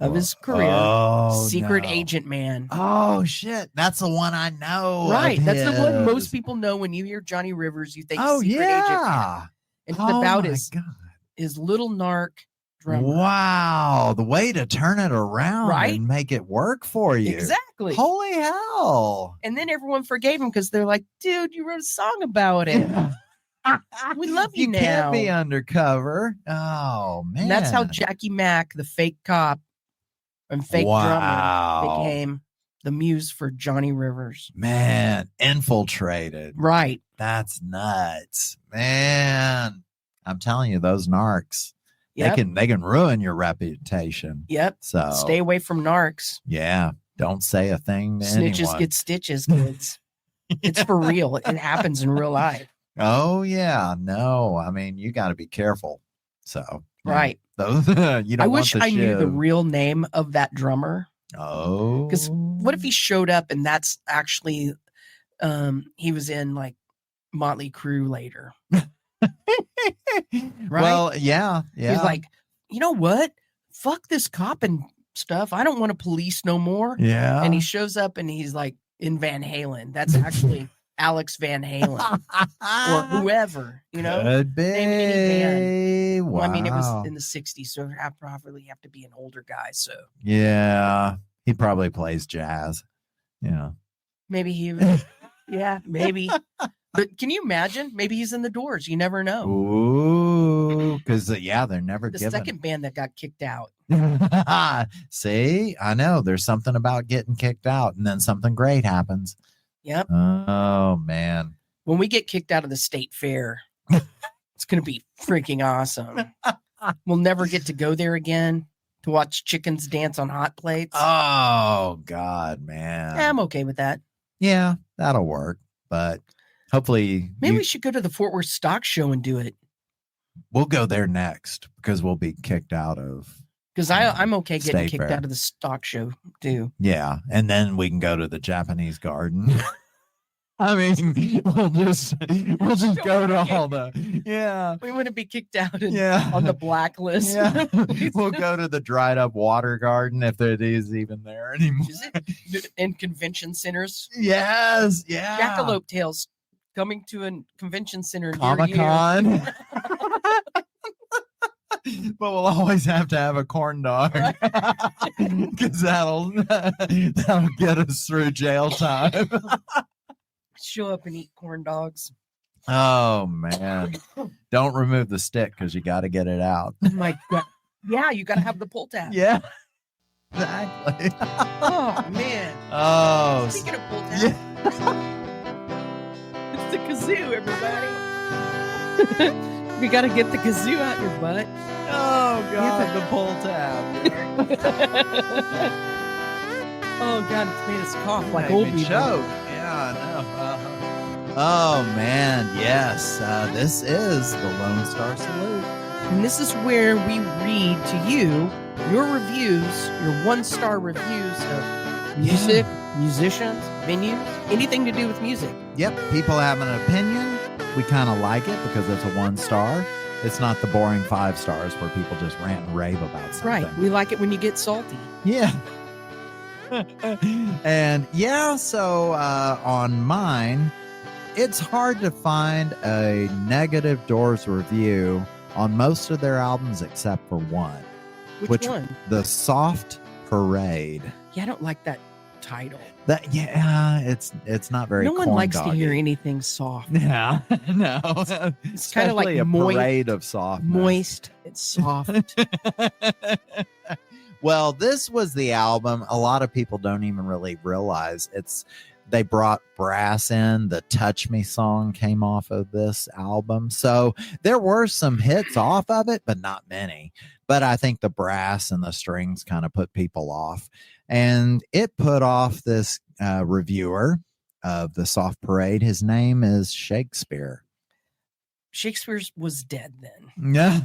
of his career, Secret Agent Man.
Oh shit, that's the one I know.
Right, that's the one most people know. When you hear Johnny Rivers, you think Secret Agent Man. And it's about his little narc drummer.
Wow, the way to turn it around and make it work for you.
Exactly.
Holy hell.
And then everyone forgave him because they're like, dude, you wrote a song about it. We love you now. You
can't be undercover. Oh, man.
And that's how Jackie Mack, the fake cop and fake drummer, became the muse for Johnny Rivers.
Man, infiltrated.
Right.
That's nuts. Man, I'm telling you, those narcs, they can ruin your reputation.
Yep.
So
stay away from narcs.
Yeah. Don't say a thing to
Snitches
anyone.
get stitches, kids. It's for real. It happens in real life.
Oh, yeah. No, I mean, you got to be careful. So,
right.
Those, I wish
I knew the real name of that drummer.
Oh.
Because what if he showed up and that's actually, he was in like Motley Crue later. Right?
Well, yeah.
He's like, you know what? Fuck this cop and stuff. I don't want to police no more.
Yeah.
And he shows up and he's like in Van Halen. That's actually Alex Van Halen or whoever, you know.
Could be. Wow.
Well, I mean, it was in the 60s, so I probably have to be an older guy. So
yeah, he probably plays jazz. Yeah.
Maybe he was. Yeah, maybe. But can you imagine? Maybe he's in the Doors. You never know.
Ooh, because they're never
the
given.
second band that got kicked out.
See, I know there's something about getting kicked out, and then something great happens.
Yep.
Oh man.
When we get kicked out of the state fair, it's going to be freaking awesome. We'll never get to go there again to watch chickens dance on hot plates.
Oh God, man.
Yeah, I'm okay with that.
Yeah, that'll work. But hopefully,
maybe we should go to the Fort Worth Stock Show and do it.
We'll go there next because we'll be kicked out of.
Because I'm okay getting kicked out of the stock show too.
Yeah, and then we can go to the Japanese garden. I mean, we'll just go to all the
We wouldn't be kicked out on the blacklist.
Yeah. We'll go to the dried up water garden if it is even there anymore.
Is it in convention centers?
Yes, yeah.
Jackalope Tales coming to a convention center
Comic-Con. But we'll always have to have a corn dog because that'll get us through jail time.
Show up and eat corn dogs.
Oh man! Don't remove the stick because you got to get it out.
Oh my God! Yeah, you got to have the pull tab.
Yeah, exactly.
Oh man!
Oh,
speaking of pull tab, it's the kazoo, everybody. You got to get the kazoo out your butt.
Oh, God, the pull tab.
Oh, God, it's made us cough like old people.
Choke. Yeah, I know. Oh, man, yes. This is the Lone Star Salute.
And this is where we read to you your reviews, your one-star reviews of music, musicians, venues, anything to do with music.
Yep, people have an opinion. We kind of like it because it's a 1-star. It's not the boring 5 stars where people just rant and rave about something.
Right. We like it when you get salty.
Yeah. And yeah, so on mine, it's hard to find a negative Doors review on most of their albums except for one.
Which one?
The Soft Parade.
Yeah, I don't like that title.
It's not very.
No one likes to hear anything soft.
Yeah, no.
It's kind of like
a
moist,
parade of softness.
Moist. It's soft.
Well, this was the album. A lot of people don't even really realize they brought brass in. The Touch Me song came off of this album. So there were some hits off of it, but not many. But I think the brass and the strings kind of put people off. And it put off this reviewer of the Soft Parade. His name is Shakespeare.
Shakespeare was dead then.
Yeah.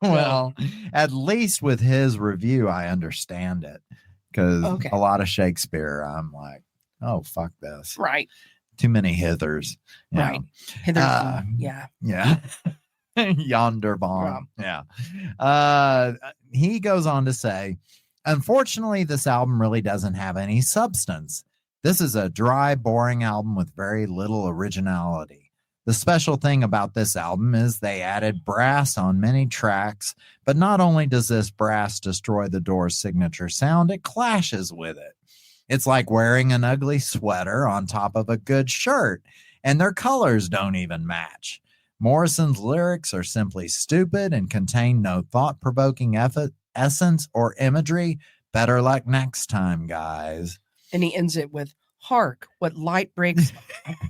Well, at least with his review, I understand it. Because a lot of Shakespeare, I'm like, oh, fuck this.
Right.
Too many hithers.
Right. Hithers. Yeah.
Yeah. Yonder bomb. Yeah. He goes on to say, unfortunately, this album really doesn't have any substance. This is a dry, boring album with very little originality. The special thing about this album is they added brass on many tracks, but not only does this brass destroy the Doors' signature sound, it clashes with it. It's like wearing an ugly sweater on top of a good shirt, and their colors don't even match. Morrison's lyrics are simply stupid and contain no thought-provoking essence or imagery. Better luck next time, guys.
And he ends it with, hark, what light breaks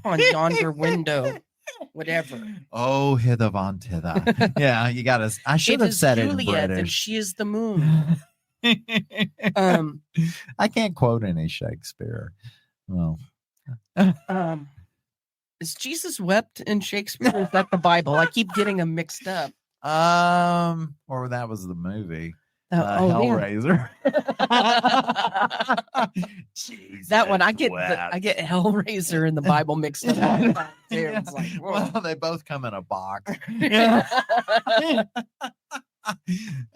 on yonder window. Whatever.
Oh, hither von hither. Yeah, you gotta. I should have said it in British.
And she is the moon.
I can't quote any Shakespeare. Well,
is Jesus wept in Shakespeare? Or is that the Bible? I keep getting them mixed up.
Or that was the movie.
Hellraiser. That one I get Hellraiser and the Bible mixed up all the time too. It's like,
well, they both come in a box.
They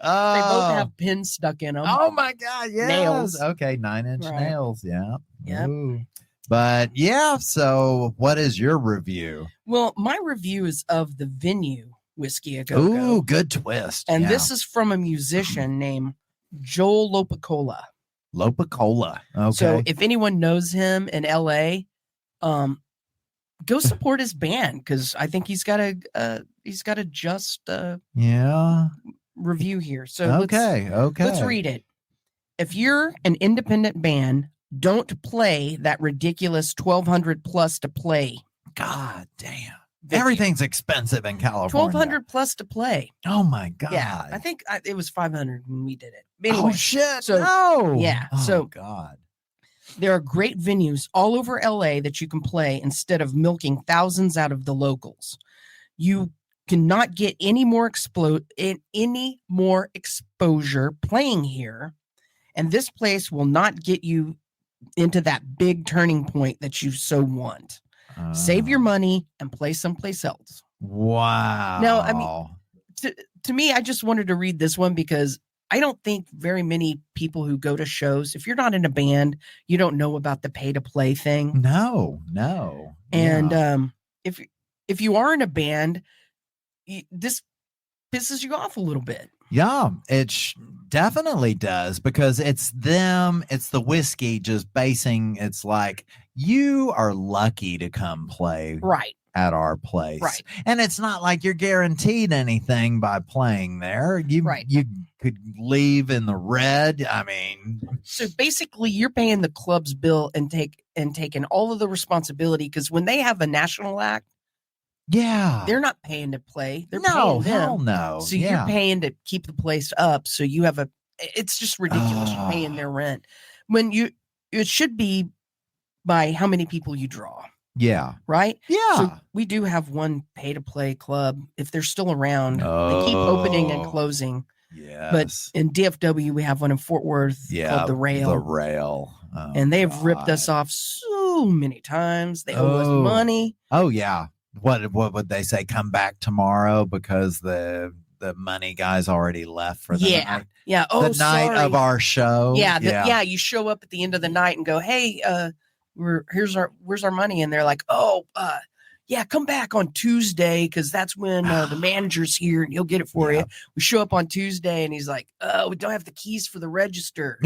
both have pins stuck in them.
Oh my God! Yes.
Nails.
Okay, 9-inch nails. Yeah.
Yep.
Ooh. But yeah. So, what is your review?
Well, my review is of the venue. Whiskey a Go-Go.
Ooh, good twist.
And this is from a musician named Joel Lopicola.
Lopicola. Okay.
So if anyone knows him in LA, go support his band because I think he's got a just review here. So let's read it. If you're an independent band, don't play that ridiculous 1,200 plus to play.
God damn. Everything's expensive in California.
1,200 plus to play.
Oh my God.
Yeah, I think it was 500 when we did it. Anyway,
oh shit.
So,
no.
Yeah.
Oh,
so
God.
There are great venues all over LA that you can play instead of milking thousands out of the locals. You cannot get any more exposure playing here, and this place will not get you into that big turning point that you so want. Save your money and play someplace else.
Wow.
Now, I mean, to me, I just wanted to read this one because I don't think very many people who go to shows, if you're not in a band, you don't know about the pay to play thing.
No.
And if you are in a band, this pisses you off a little bit.
Yeah, it definitely does because it's the Whiskey just basing. It's like you are lucky to come play at our place.
Right.
And it's not like you're guaranteed anything by playing there. You could leave in the red. I mean,
so basically you're paying the club's bill and taking all of the responsibility because when they have a national act, they're not paying to play. They're paying them.
Hell no.
So you're paying to keep the place up. So you have it's just ridiculous. You're paying their rent when it should be by how many people you draw.
Yeah.
Right?
Yeah.
So we do have one pay to play club. If they're still around, they keep opening and closing.
Yes.
But in DFW, we have one in Fort Worth called The Rail.
The Rail. Oh,
and they have ripped us off so many times. They owe us money.
Oh, yeah. What would they say? Come back tomorrow because the money guys already left for the night.
Yeah. Oh,
the night of our show.
Yeah. You show up at the end of the night and go, hey, where's our money? And they're like, come back on Tuesday because that's when the manager's here and he'll get it for you. We show up on Tuesday and he's like, we don't have the keys for the register.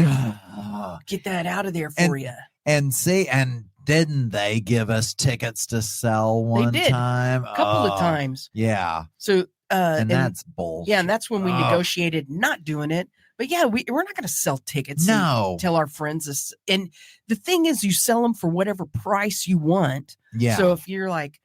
Get that out of there for you.
And didn't they give us tickets to sell one time?
A couple of times.
Yeah.
So
and that's bullshit.
Yeah, and that's when we negotiated not doing it. But yeah, we're not going to sell tickets.
No.
Tell our friends this. And the thing is, you sell them for whatever price you want.
Yeah.
So if you're like,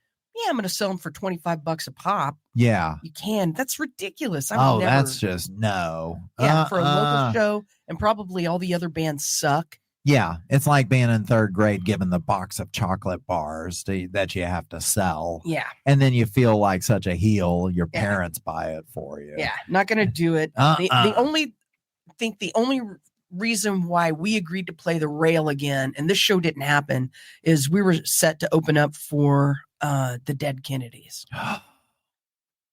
I'm going to sell them for $25 a pop.
Yeah.
You can. That's ridiculous.
That's just no.
Yeah, for a local show, and probably all the other bands suck.
Yeah, it's like being in third grade given the box of chocolate bars that you have to sell.
Yeah.
And then you feel like such a heel. Your parents buy it for you.
Yeah, not going to do it. The only reason why we agreed to play the Rail again, and this show didn't happen, is we were set to open up for the Dead Kennedys.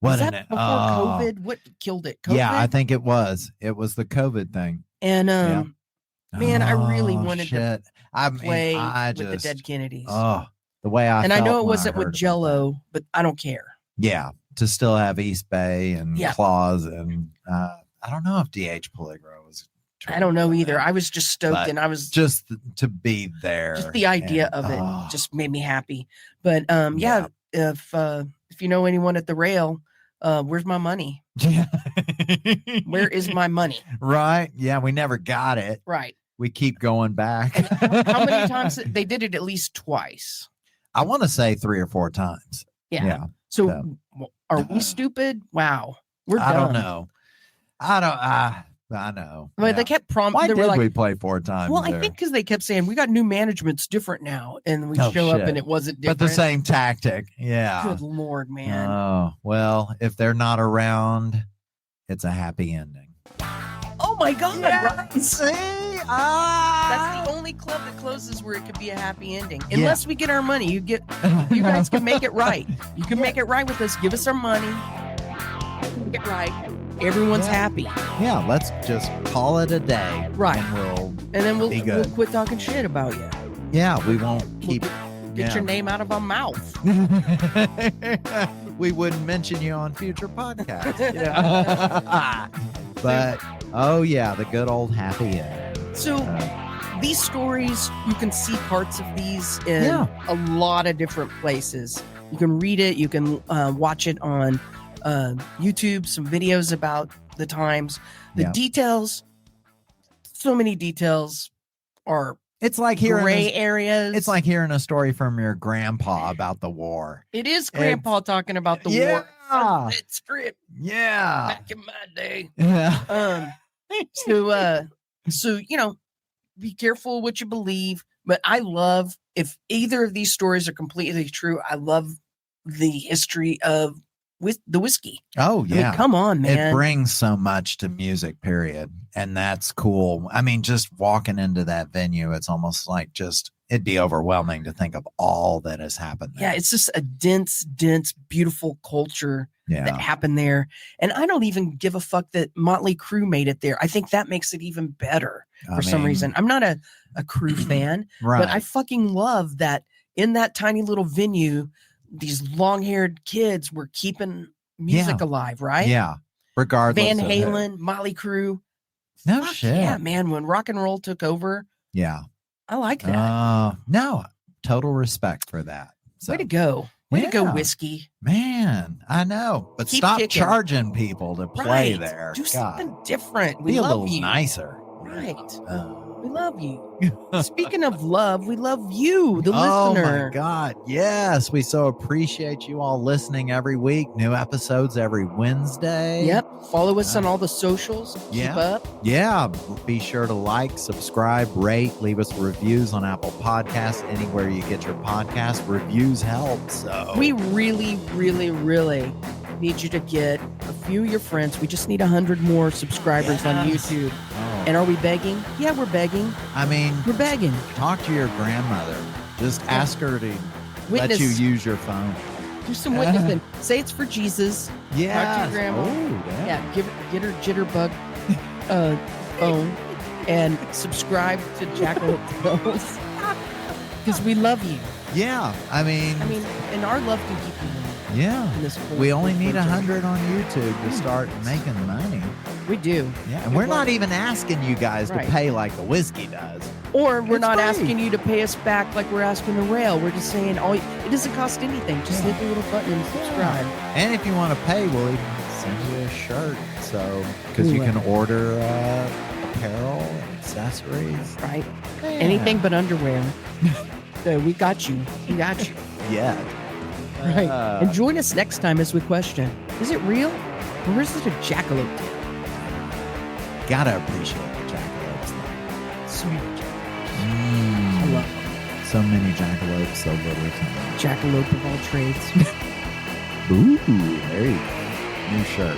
Was
Wasn't
that
it?
before COVID? What killed it? COVID?
Yeah, I think it was. It was the COVID thing.
And
Yep.
man, I really
Oh,
wanted to
shit. I
play
mean, I
with the
just
dead Kennedys.
oh, the way I
and I
felt
know it
when
wasn't
heard
with
about that.
Jello, but I don't care.
Yeah, to still have East Bay and
Yeah.
Claus and I don't know if DH Peligro was.
I don't know
trained
either.
by
I was just stoked,
But
and I was
just to be there.
just the idea
and,
of it
oh,
just made me happy. But
Yeah.
if you know anyone at the rail, where's my money? Where is my money?
Right? Yeah, we never got it.
Right.
We keep going back.
How many times they did it? At least twice.
I want to say 3 or 4 times.
Yeah. So are we stupid? Wow. We're dumb.
I don't know. I know.
Well,
Yeah.
they kept
Why
they
did
were like,
we play 4 times?
well, I
there?
think because they kept saying we got new management's different now, and we
Oh,
show up
shit.
and it wasn't
But
different.
the same tactic. Yeah.
Good Lord, man.
Oh, well, if they're not around, it's a happy ending.
Oh my God! Right?
See?
That's the only club that closes where it could be a happy ending. Unless we get our money, you guys can make it right. You can make it right with us. Give us our money. Make it right. Everyone's happy.
Yeah, let's just call it a day.
Right.
And
then we'll
be good.
we'll quit talking shit about you.
Yeah, we won't keep.
Get your name out of our mouth.
We wouldn't mention you on future podcasts. But oh yeah, the good old happy end.
So these stories, you can see parts of these in a lot of different places. You can read it. You can watch it on YouTube. Some videos about the times. The details. So many details are.
It's like hearing
gray areas.
It's like hearing a story from your grandpa about the war.
It is grandpa talking about the war. It's script.
Yeah.
Back in my day.
Yeah.
So be careful what you believe. But I love, if either of these stories are completely true, I love the history of the whiskey.
Oh yeah.
I mean, come on, man.
It brings so much to music, period. And that's cool. I mean, just walking into that venue, it's almost like it'd be overwhelming to think of all that has happened there.
Yeah, it's just a dense, beautiful culture that happened there. And I don't even give a fuck that Motley Crue made it there. I think that makes it even better for some reason. I'm not a Crue fan,
right.
but I fucking love that in that tiny little venue, these long-haired kids were keeping music alive, right?
Yeah. Regardless.
Van Halen, Motley Crue.
No shit.
Yeah, man. When rock and roll took over.
Yeah.
I like that.
No, total respect for that. So,
way to go. Way to go, Whiskey.
Man, I know. But
Keep
stop
kicking.
charging people to play there.
Do something different. We
Be a
love
little
you.
nicer.
Right. We love you. Speaking of love, we love you, the
Oh
listener.
my God. Yes. We so appreciate you all listening every week. New episodes every Wednesday.
Yep. Follow us on all the socials. Keep up.
Yeah. Be sure to like, subscribe, rate, leave us reviews on Apple Podcasts, anywhere you get your podcast. Reviews help. So
we really, really, really need you to get a few of your friends. We just need 100 more subscribers on YouTube. And are we begging? Yeah, we're begging.
I mean,
we're begging.
Talk to your grandmother. Just ask her to let you use your phone.
Do some witnessing. Say it's for Jesus.
Yeah.
Talk to your grandma.
Oh,
yeah. Get her jitterbug phone and subscribe to Jackalope Tales because we love you.
Yeah. I mean,
and our love can keep you.
Yeah. We only need 100 on YouTube to start making money.
We do.
Yeah. And we're not even asking you guys to pay like the Whiskey does.
Or we're not asking you to pay us back like we're asking the rail. We're just saying it doesn't cost anything. Just hit the little button and subscribe.
And if you want to pay, we'll even send you a shirt. So, because you can order apparel, accessories.
Right. Yeah. Anything but underwear. So we got you. We got you.
Yeah.
Right. And join us next time as we question, is it real or is it a jackalope tale?
Gotta appreciate the jackalopes.
So many jackalopes.
I
love them.
So many jackalopes, so little time.
Jackalope of all trades.
Ooh, there you go. New shirt.